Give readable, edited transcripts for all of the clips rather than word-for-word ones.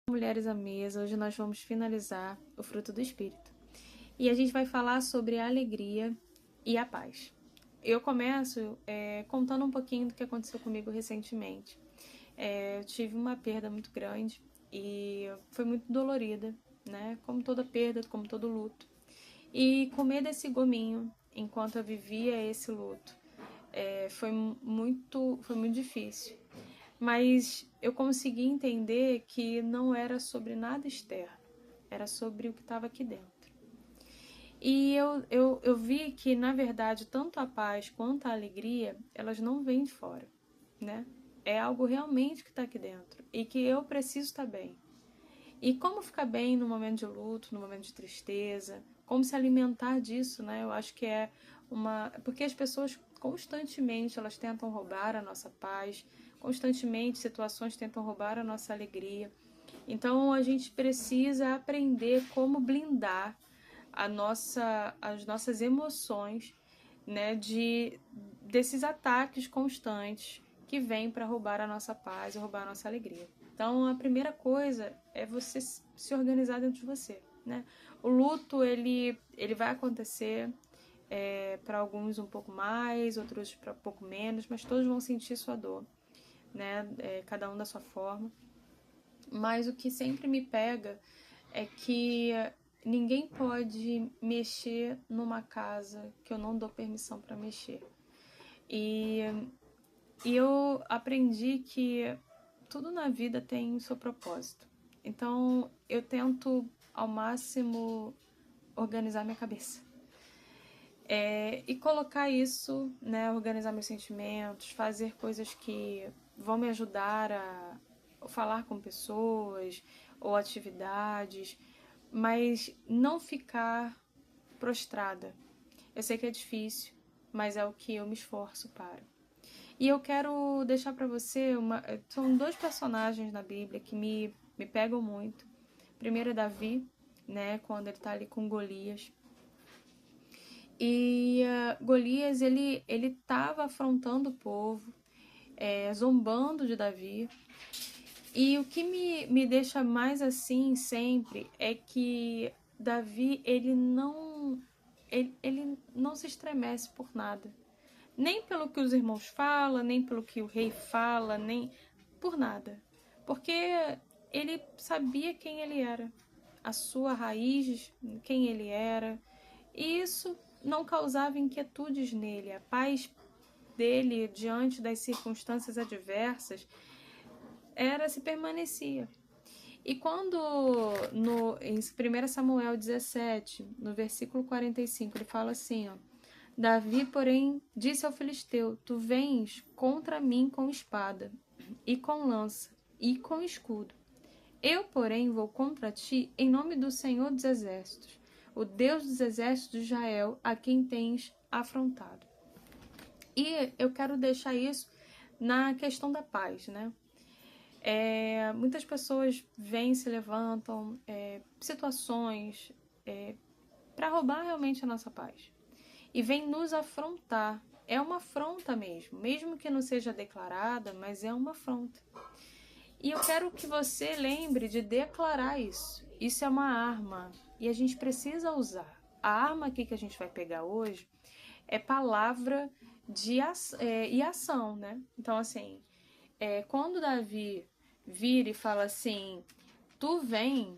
Mulheres à Mesa. Hoje nós vamos finalizar o fruto do Espírito. E a gente vai falar sobre a alegria e a paz. Eu começo contando um pouquinho do que aconteceu comigo recentemente. Eu tive uma perda muito grande e foi muito dolorida, né? Como toda perda, como todo luto. E comer desse gominho enquanto eu vivia esse luto foi muito difícil. Mas eu consegui entender que não era sobre nada externo, era sobre o que estava aqui dentro. E eu vi que, na verdade, tanto a paz quanto a alegria, elas não vêm de fora, né? É algo realmente que está aqui dentro e que eu preciso estar bem. E como ficar bem no momento de luto, no momento de tristeza, como se alimentar disso, né? Eu acho que é uma... Porque as pessoas constantemente, elas tentam roubar a nossa paz, constantemente situações tentam roubar a nossa alegria. Então a gente precisa aprender como blindar as nossas emoções, né, desses ataques constantes que vêm para roubar a nossa paz e roubar a nossa alegria. Então a primeira coisa é você se organizar dentro de você, né? O luto ele vai acontecer para alguns um pouco mais, outros para um pouco menos, mas todos vão sentir sua dor, né? Cada um da sua forma. Mas o que sempre me pega é que ninguém pode mexer numa casa que eu não dou permissão para mexer. E eu aprendi que tudo na vida tem o seu propósito. Então eu tento ao máximo organizar minha cabeça. E colocar isso, né, organizar meus sentimentos, fazer coisas que vão me ajudar a falar com pessoas ou atividades, mas não ficar prostrada. Eu sei que é difícil, mas é o que eu me esforço para. E eu quero deixar para você são dois personagens na Bíblia que me pegam muito. Primeiro é Davi, né, quando ele está ali com Golias. E Golias, ele estava afrontando o povo, zombando de Davi. E o que me deixa mais assim sempre é que Davi, ele não se estremece por nada. Nem pelo que os irmãos falam, nem pelo que o rei fala, nem por nada. Porque ele sabia quem ele era, a sua raiz, quem ele era. E isso não causava inquietudes nele. A paz dele diante das circunstâncias adversas se permanecia. E quando em 1 Samuel 17, no versículo 45, ele fala assim, ó: Davi, porém, disse ao filisteu: Tu vens contra mim com espada, e com lança, e com escudo. Eu, porém, vou contra ti em nome do Senhor dos Exércitos, o Deus dos Exércitos de Israel, a quem tens afrontado. E eu quero deixar isso na questão da paz, né? Muitas pessoas vêm, se levantam, situações para roubar realmente a nossa paz. E vem nos afrontar. É uma afronta mesmo que não seja declarada, mas é uma afronta. E eu quero que você lembre de declarar isso. Isso é uma arma e a gente precisa usar. A arma aqui que a gente vai pegar hoje é palavra e ação, né? Então, assim, quando Davi vira e fala assim: Tu vem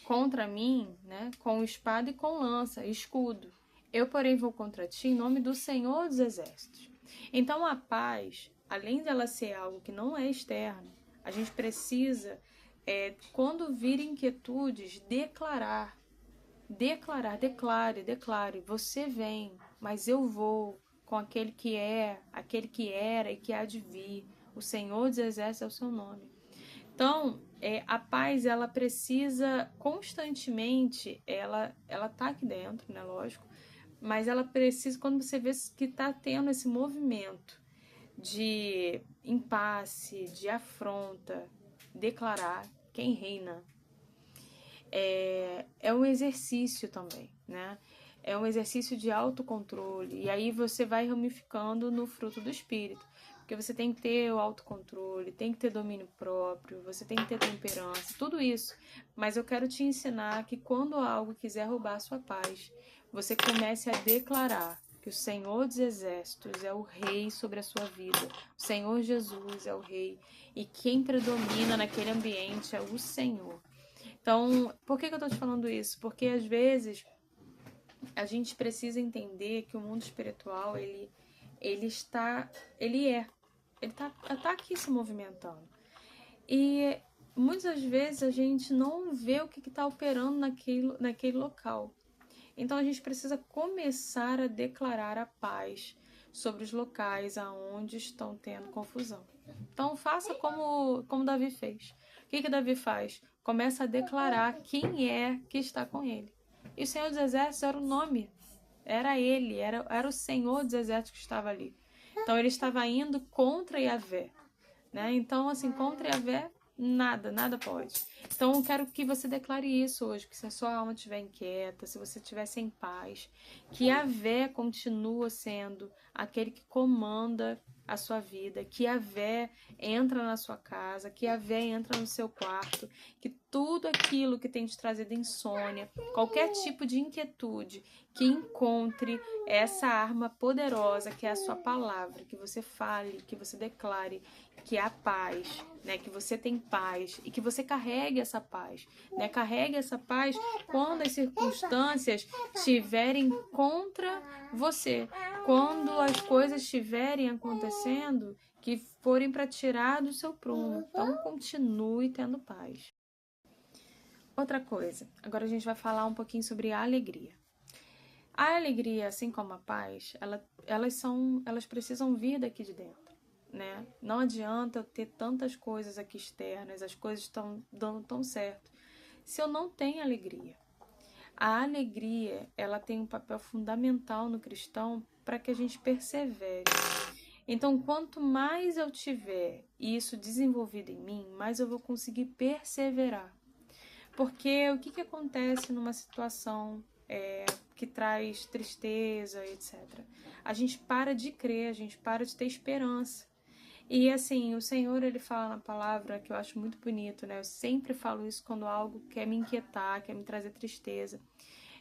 contra mim, né, com espada e com lança, escudo. Eu, porém, vou contra ti em nome do Senhor dos Exércitos. Então, a paz, além dela ser algo que não é externo, a gente precisa, quando vir inquietudes, declare. Você vem, mas eu vou com aquele que aquele que era e que há de vir. O Senhor dos Exércitos é o seu nome. Então, a paz, ela precisa constantemente, ela tá aqui dentro, né, lógico, mas ela precisa, quando você vê que tá tendo esse movimento de impasse, de afronta, declarar quem reina. É um exercício também, né? É um exercício de autocontrole, e aí você vai ramificando no fruto do Espírito. Porque você tem que ter o autocontrole, tem que ter domínio próprio, você tem que ter temperança, tudo isso. Mas eu quero te ensinar que quando algo quiser roubar a sua paz, você comece a declarar que o Senhor dos Exércitos é o Rei sobre a sua vida. O Senhor Jesus é o Rei. E quem predomina naquele ambiente é o Senhor. Então, por que eu tô te falando isso? Porque às vezes a gente precisa entender que o mundo espiritual, ele tá aqui se movimentando. E muitas vezes a gente não vê o que está operando naquele local. Então a gente precisa começar a declarar a paz sobre os locais aonde estão tendo confusão. Então faça como Davi fez. O que Davi faz? Começa a declarar quem é que está com ele. E o Senhor dos Exércitos era o nome. Era ele, era o Senhor dos Exércitos que estava ali. Então ele estava indo contra Yahvé, né? Então, assim, contra Yahvé, nada pode. Então, eu quero que você declare isso hoje, que se a sua alma estiver inquieta, se você estiver sem paz, que Yahvé continua sendo aquele que comanda a sua vida, que Yahvé entra na sua casa, que Yahvé entra no seu quarto, que tudo aquilo que tem te trazido insônia, qualquer tipo de inquietude, que encontre essa arma poderosa que é a sua palavra, que você fale, que você declare que há paz, né? Que você tem paz e que você carregue essa paz, né? Carregue essa paz quando as circunstâncias estiverem contra você, quando as coisas estiverem acontecendo que forem para tirar do seu prumo. Então, continue tendo paz. Outra coisa, agora a gente vai falar um pouquinho sobre a alegria. A alegria, assim como a paz, elas precisam vir daqui de dentro, né? Não adianta eu ter tantas coisas aqui externas, as coisas estão dando tão certo, se eu não tenho alegria. A alegria, ela tem um papel fundamental no cristão para que a gente persevere. Então, quanto mais eu tiver isso desenvolvido em mim, mais eu vou conseguir perseverar. Porque o que acontece numa situação que traz tristeza, etc. A gente para de crer, a gente para de ter esperança. E assim, o Senhor, ele fala na palavra que eu acho muito bonito, né? Eu sempre falo isso quando algo quer me inquietar, quer me trazer tristeza.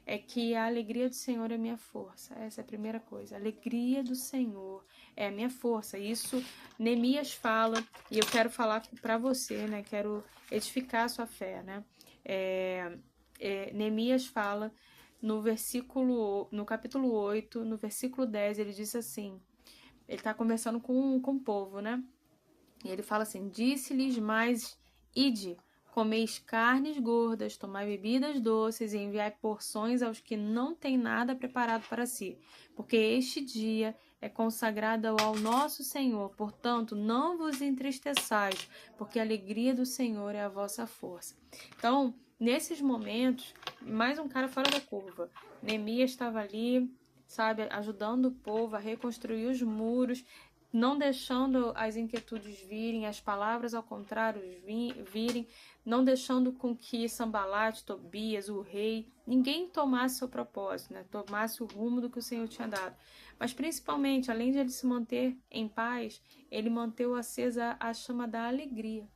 É que a alegria do Senhor é minha força. Essa é a primeira coisa. A alegria do Senhor é a minha força. Isso Neemias fala, e eu quero falar para você, né? Quero edificar a sua fé, né? Neemias fala no capítulo 8, no versículo 10, ele diz assim, ele está conversando com o povo, né? E ele fala assim, disse-lhes mais, ide, comeis carnes gordas, tomai bebidas doces e enviai porções aos que não têm nada preparado para si, porque este dia é consagrado ao nosso Senhor, portanto, não vos entristeçais, porque a alegria do Senhor é a vossa força. Então, nesses momentos, mais um cara fora da curva. Neemias estava ali, sabe, ajudando o povo a reconstruir os muros, não deixando as inquietudes virem, as palavras ao contrário virem, não deixando com que Sambalate, Tobias, o rei, ninguém tomasse seu propósito, né? Tomasse o rumo do que o Senhor tinha dado. Mas principalmente, além de ele se manter em paz, ele manteve acesa a chama da alegria.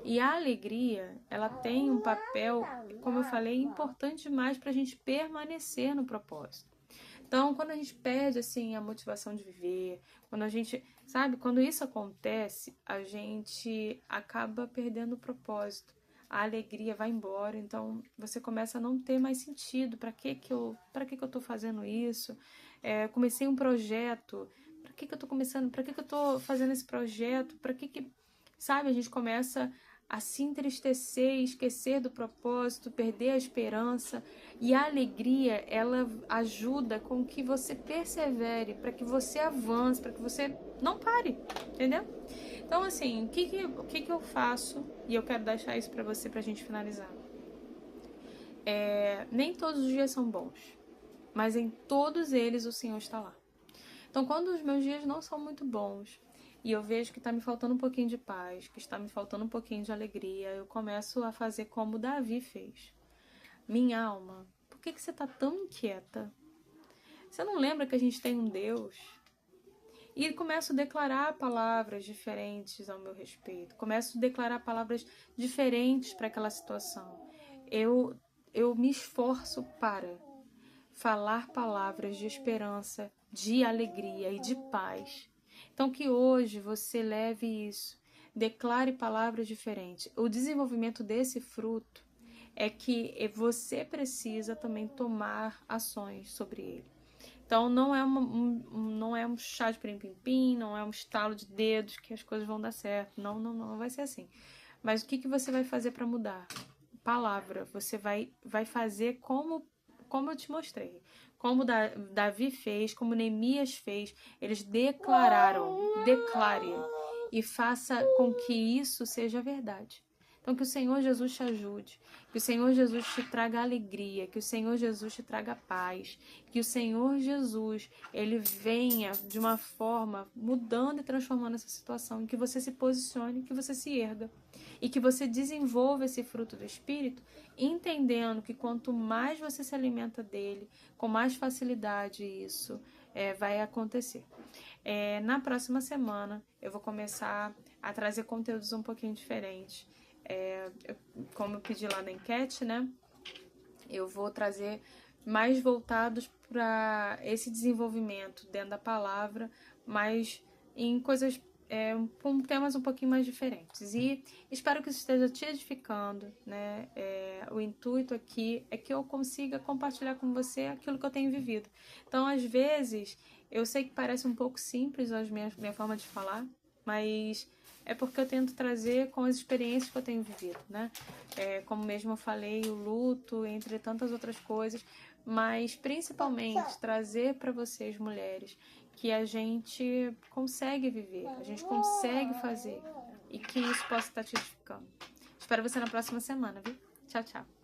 E a alegria, ela tem um papel, como eu falei, importante demais para a gente permanecer no propósito. Então, quando a gente perde, assim, a motivação de viver, quando a gente, sabe, quando isso acontece, a gente acaba perdendo o propósito. A alegria vai embora, então você começa a não ter mais sentido. Para que eu tô fazendo isso? Comecei um projeto. Para que eu tô começando? Para que eu tô fazendo esse projeto? Sabe, a gente começa a se entristecer, esquecer do propósito, perder a esperança. E a alegria, ela ajuda com que você persevere, para que você avance, para que você não pare, entendeu? Então, assim, o que eu faço? E eu quero deixar isso para você, pra gente finalizar. Nem todos os dias são bons, mas em todos eles o Senhor está lá. Então, quando os meus dias não são muito bons, e eu vejo que está me faltando um pouquinho de paz, que está me faltando um pouquinho de alegria, eu começo a fazer como Davi fez. Minha alma, por que você está tão inquieta? Você não lembra que a gente tem um Deus? E começo a declarar palavras diferentes ao meu respeito. Começo a declarar palavras diferentes para aquela situação. Eu me esforço para falar palavras de esperança, de alegria e de paz. Então, que hoje você leve isso, declare palavras diferentes. O desenvolvimento desse fruto é que você precisa também tomar ações sobre ele. Então, não é um chá de pim-pim-pim, não é um estalo de dedos que as coisas vão dar certo. Não vai ser assim. Mas o que você vai fazer para mudar? Palavra. Você vai fazer como eu te mostrei. Como Davi fez, como Neemias fez. Eles declararam. Declare. E faça com que isso seja verdade. Então, que o Senhor Jesus te ajude, que o Senhor Jesus te traga alegria, que o Senhor Jesus te traga paz, que o Senhor Jesus, ele venha de uma forma mudando e transformando essa situação, em que você se posicione, que você se erga e que você desenvolva esse fruto do Espírito, entendendo que quanto mais você se alimenta dele, com mais facilidade isso vai acontecer. Na próxima semana eu vou começar a trazer conteúdos um pouquinho diferentes. Como eu pedi lá na enquete, né? Eu vou trazer mais voltados para esse desenvolvimento dentro da palavra, mas em coisas com temas um pouquinho mais diferentes. E espero que isso esteja te edificando, né? O intuito aqui é que eu consiga compartilhar com você aquilo que eu tenho vivido. Então, às vezes, eu sei que parece um pouco simples a minha forma de falar, mas é porque eu tento trazer com as experiências que eu tenho vivido, né? Como mesmo eu falei, o luto, entre tantas outras coisas, mas principalmente trazer para vocês, mulheres, que a gente consegue viver, a gente consegue fazer e que isso possa estar te edificando. Espero você na próxima semana, viu? Tchau, tchau.